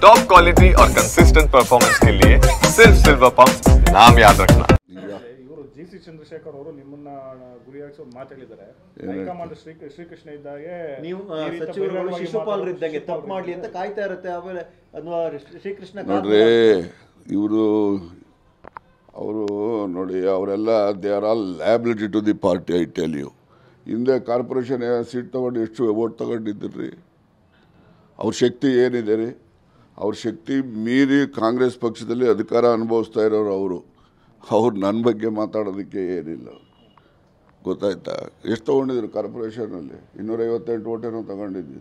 Top quality और consistent performance के लिए सिर्फ सिल्वर पंप नाम याद रखना। ಜಿ.ಸಿ. ಚಂದ್ರಶೇಖರ್ ಅವರು ನಿಮ್ಮನ್ನ ಗುರಿಯಾಗಿಸಿ ಒಂದು ಮಾತು ಹೇಳಿದ್ದಾರೆ. ಹೈಕಮಾಂಡ್ ಶ್ರೀಕೃಷ್ಣ ಇದ್ದಾಗೆ ನೀವು ಸಚಿವರುಗಳು ಶಿಶುಪಾಲರಿದ್ದಂಗೆ ತಪ್ಪು ಮಾಡಲಿ ಅಂತ ಕಾಯ್ತಾ ಇರುತ್ತೆ. ಆಮೇಲೆ ಶ್ರೀಕೃಷ್ಣ ನೋಡ್ರಿ, ಅವರು ನೋಡಿ, ಅವರೆಲ್ಲ they are all liability to the party. I tell you, ಹಿಂದೆ ಕಾರ್ಪೊರೇಷನ್ ಸೀಟ್ ತೊಗೊಂಡು ಎಷ್ಟು ವೋಟ್ ತೊಗೊಂಡಿದ್ದೀರಿ? ಅವ್ರ ಶಕ್ತಿ ಏನಿದೆ ರೀ? ಅವ್ರ ಶಕ್ತಿ ಮೀರಿ ಕಾಂಗ್ರೆಸ್ ಪಕ್ಷದಲ್ಲಿ ಅಧಿಕಾರ ಅನುಭವಿಸ್ತಾ ಇರೋರು ಅವ್ರು ನನ್ನ ಬಗ್ಗೆ ಮಾತಾಡೋದಕ್ಕೆ ಏನಿಲ್ಲ. ಗೊತ್ತಾಯ್ತಾ? ಎಷ್ಟು ತೊಗೊಂಡಿದ್ರು ಕಾರ್ಪೊರೇಷನಲ್ಲಿ? 258 ವೋಟೇನೋ ತೊಗೊಂಡಿದ್ದು.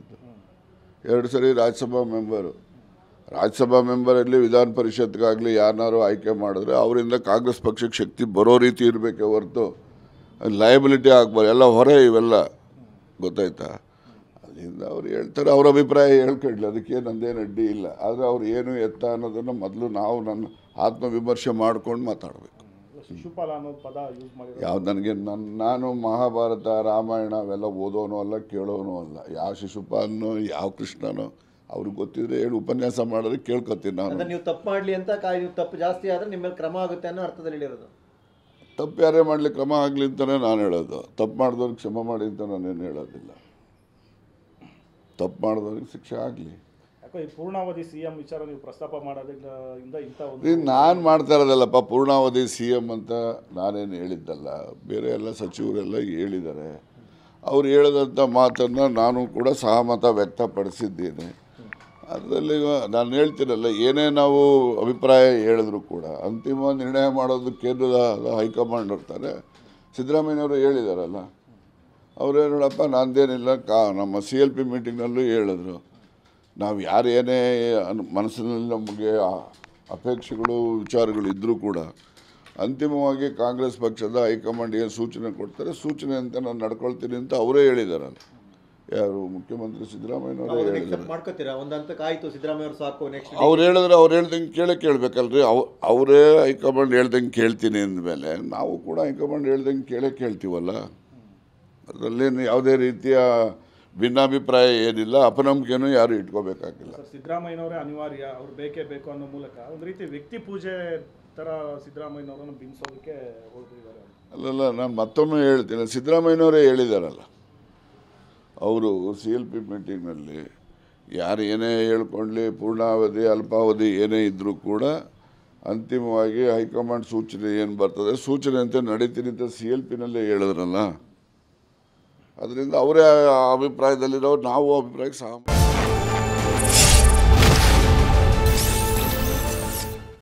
2 ಸರಿ ರಾಜ್ಯಸಭಾ ಮೆಂಬರಲ್ಲಿ ವಿಧಾನ ಪರಿಷತ್ಗಾಗಲಿ ಯಾರನ್ನಾರು ಆಯ್ಕೆ ಮಾಡಿದ್ರೆ ಅವರಿಂದ ಕಾಂಗ್ರೆಸ್ ಪಕ್ಷಕ್ಕೆ ಶಕ್ತಿ ಬರೋ ರೀತಿ ಇರಬೇಕೆ ಹೊರತು ಲಯಬಿಲಿಟಿ ಆಗಬಾರ್ದು. ಎಲ್ಲ ಹೊರೆ ಇವೆಲ್ಲ. ಗೊತ್ತಾಯ್ತಾ? ಅದರಿಂದ ಅವ್ರು ಹೇಳ್ತಾರೆ, ಅವ್ರ ಅಭಿಪ್ರಾಯ ಹೇಳ್ಕೊಳ್ಳಿ, ಅದಕ್ಕೆ ನಂದೇನು ಅಡ್ಡಿ ಇಲ್ಲ. ಆದರೆ ಅವ್ರು ಏನು ಎತ್ತ ಅನ್ನೋದನ್ನು ಮೊದಲು ನನ್ನ ಆತ್ಮವಿಮರ್ಶೆ ಮಾಡ್ಕೊಂಡು ಮಾತಾಡಬೇಕು. ಶಿಶುಪಾಲ ಅನ್ನೋ ಪದ ಯೂಸ್ ಮಾಡಿ ಯಾವ್ದು ನನಗೆ ನಾನು ಮಹಾಭಾರತ ರಾಮಾಯಣ ಅವೆಲ್ಲ ಓದೋನೋ ಅಲ್ಲ, ಕೇಳೋನೋ ಅಲ್ಲ. ಯಾವ ಶಿಶುಪಾಲನೋ ಯಾವ ಕೃಷ್ಣನೋ ಅವ್ರಿಗೆ ಗೊತ್ತಿದ್ರೆ ಹೇಳಿ ಉಪನ್ಯಾಸ ಮಾಡಿದ್ರೆ ಕೇಳ್ಕೊತೀನಿ ನಾನು. ನೀವು ತಪ್ಪು ಮಾಡಲಿ ಅಂತ ನೀವು ತಪ್ಪು ಜಾಸ್ತಿ ಆದರೆ ನಿಮ್ಮ ಮೇಲೆ ಕ್ರಮ ಆಗುತ್ತೆ ಅನ್ನೋ ಅರ್ಥದಲ್ಲಿ ಹೇಳಿರೋದು. ತಪ್ಪು ಯಾರೇ ಮಾಡಲಿ ಕ್ರಮ ಆಗಲಿ ಅಂತಲೇ ನಾನು ಹೇಳೋದು. ತಪ್ಪು ಮಾಡಿದವ್ರಿಗೆ ಕ್ಷಮ ಮಾಡಿ ಅಂತ ನಾನೇನು ಹೇಳೋದಿಲ್ಲ. ತಪ್ಪು ಮಾಡಿದವ್ರಿಗೆ ಶಿಕ್ಷೆ ಆಗಲಿ. ಯಾಕೋ ಈ ಪೂರ್ಣಾವಧಿ CM ವಿಚಾರ ನೀವು ಪ್ರಸ್ತಾಪ ಮಾಡೋದ್ರಿಂದ ಇಂಥ ನಾನು ಮಾಡ್ತಾ ಇರೋದಲ್ಲಪ್ಪ. ಪೂರ್ಣಾವಧಿ CM ಅಂತ ನಾನೇನು ಹೇಳಿದ್ದಲ್ಲ, ಬೇರೆ ಎಲ್ಲ ಸಚಿವರೆಲ್ಲ ಹೇಳಿದ್ದಾರೆ. ಅವ್ರು ಹೇಳಿದಂಥ ಮಾತನ್ನು ನಾನು ಕೂಡ ಸಹಮತ ವ್ಯಕ್ತಪಡಿಸಿದ್ದೇನೆ. ಅದರಲ್ಲಿ ನಾನು ಹೇಳ್ತೀನಲ್ಲ, ಏನೇ ನಾವು ಅಭಿಪ್ರಾಯ ಹೇಳಿದ್ರು ಕೂಡ ಅಂತಿಮ ನಿರ್ಣಯ ಮಾಡೋದು ಕೇಂದ್ರದ ಹೈಕಮಾಂಡ್ ಇರ್ತಾರೆ. ಸಿದ್ದರಾಮಯ್ಯನವರು ಹೇಳಿದಾರಲ್ಲ, ಅವರೇ ನೋಡಪ್ಪ ನಂದೇನಿಲ್ಲ, ನಮ್ಮ CLP ಮೀಟಿಂಗ್ನಲ್ಲೂ ಹೇಳಿದ್ರು, ನಾವು ಯಾರೇನೇ ಮನಸ್ಸಿನಲ್ಲಿ ನಮಗೆ ಅಪೇಕ್ಷೆಗಳು ವಿಚಾರಗಳು ಇದ್ದರೂ ಕೂಡ ಅಂತಿಮವಾಗಿ ಕಾಂಗ್ರೆಸ್ ಪಕ್ಷದ ಹೈಕಮಾಂಡ್ ಏನು ಸೂಚನೆ ಕೊಡ್ತಾರೆ ಸೂಚನೆ ಅಂತ ನಾನು ನಡ್ಕೊಳ್ತೀನಿ ಅಂತ ಅವರೇ ಹೇಳಿದಾರಲ್ಲ. ಯಾರು? ಮುಖ್ಯಮಂತ್ರಿ ಸಿದ್ದರಾಮಯ್ಯನವರೇ ಹೇಳಿದ್ದಾರೆ. ಅವ್ರು ಹೇಳಿದ್ರೆ ಅವ್ರು ಹೇಳ್ದಂಗೆ ಕೇಳಬೇಕಲ್ರಿ. ಅವರೇ ಹೈಕಮಾಂಡ್ ಹೇಳ್ದಂಗೆ ಕೇಳ್ತೀನಿ ಅಂದಮೇಲೆ ನಾವು ಕೂಡ ಹೈಕಮಾಂಡ್ ಹೇಳ್ದಂಗೆ ಕೇಳ್ತೀವಲ್ಲ. ಅದರಲ್ಲೇನು ಯಾವುದೇ ರೀತಿಯ ಭಿನ್ನಾಭಿಪ್ರಾಯ ಏನಿಲ್ಲ, ಅಪನಂಬಿಕೆನೂ ಯಾರು ಇಟ್ಕೋಬೇಕಾಗಿಲ್ಲ. ಸಿದ್ದರಾಮಯ್ಯನವರೇ ಅನಿವಾರ್ಯ, ಅವ್ರು ಬೇಕೇ ಬೇಕು ಅನ್ನೋ ಮೂಲಕ ಒಂದು ರೀತಿ ವ್ಯಕ್ತಿ ಪೂಜೆ ಥರ ಸಿದ್ದರಾಮಯ್ಯನವರನ್ನು ಬಿಂಬಿಸೋದಕ್ಕೆ ಹೊರಟಿದ್ದಾರೆ. ಅಲ್ಲಲ್ಲ, ನಾನು ಮತ್ತೊಮ್ಮೆ ಹೇಳ್ತೀನಿ, ಸಿದ್ದರಾಮಯ್ಯನವರೇ ಹೇಳಿದಾರಲ್ಲ, ಅವರು CLP ಮೀಟಿಂಗ್ನಲ್ಲಿ ಯಾರು ಏನೇ ಹೇಳ್ಕೊಳ್ಳಿ, ಪೂರ್ಣಾವಧಿ ಅಲ್ಪಾವಧಿ ಏನೇ ಇದ್ದರೂ ಕೂಡ ಅಂತಿಮವಾಗಿ ಹೈಕಮಾಂಡ್ ಸೂಚನೆ ಏನು ಬರ್ತದೆ ಸೂಚನೆ ಅಂತ ನಡೀತೀನಿ ಅಂತ CLPನಲ್ಲೇ ಹೇಳಿದ್ರಲ್ಲ. ಅದರಿಂದ ಅವರೇ ಅಭಿಪ್ರಾಯದಲ್ಲಿರೋ ನಾವು ಅಭಿಪ್ರಾಯಕ್ಕೆ ಸಹ